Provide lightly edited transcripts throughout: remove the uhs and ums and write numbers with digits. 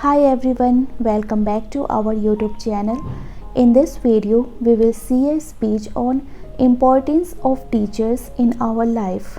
Hi everyone, welcome back to our YouTube channel. In this video, we will see a speech on importance of teachers in our life.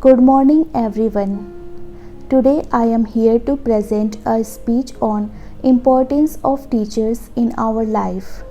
Good morning everyone. Today I am here to present a speech on importance of teachers in our life.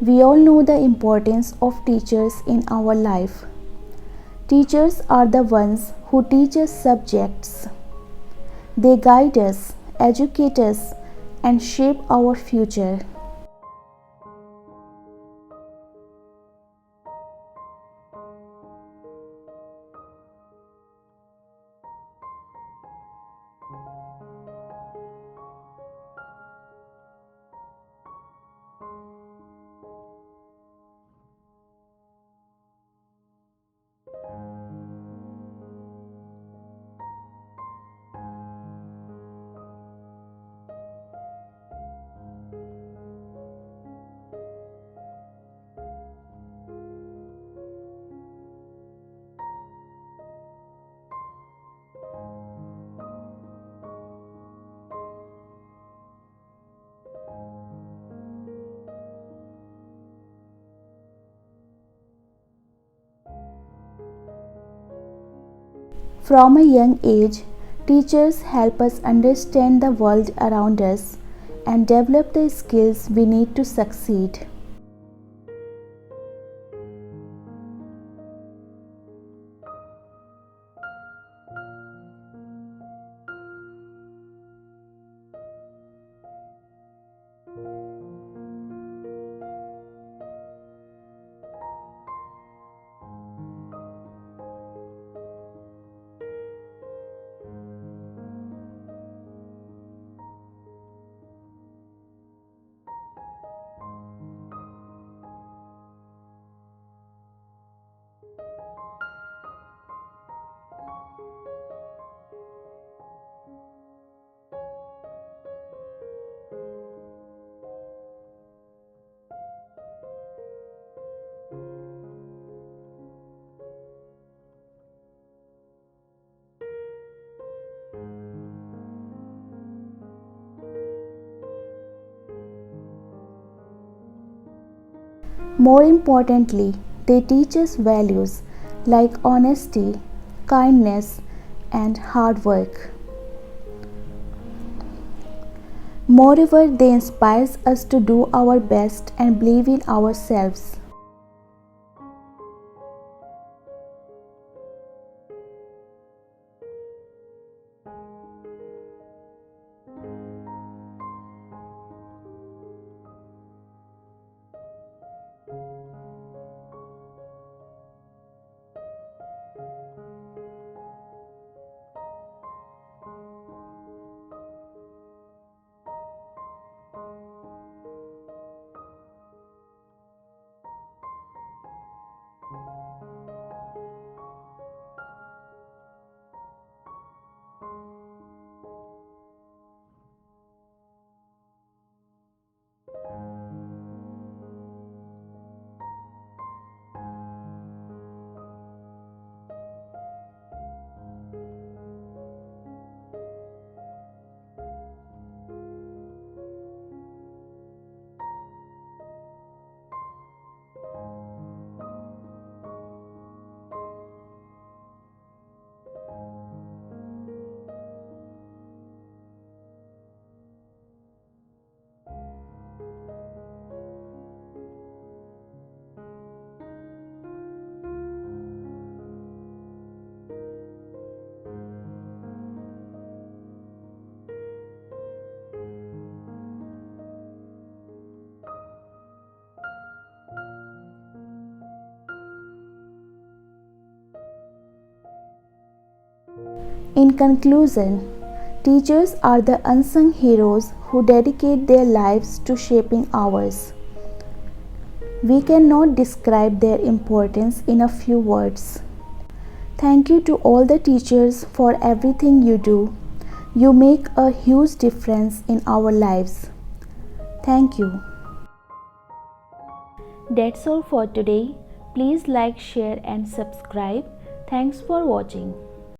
We all know the importance of teachers in our life. Teachers are the ones who teach us subjects. They guide us, educate us, and shape our future. From a young age, teachers help us understand the world around us and develop the skills we need to succeed. More importantly, they teach us values like honesty, kindness, and hard work. Moreover, they inspire us to do our best and believe in ourselves. In conclusion, teachers are the unsung heroes who dedicate their lives to shaping ours. We cannot describe their importance in a few words. Thank you to all the teachers for everything you do. You make a huge difference in our lives. Thank you. That's all for today. Please like, share, and subscribe. Thanks for watching.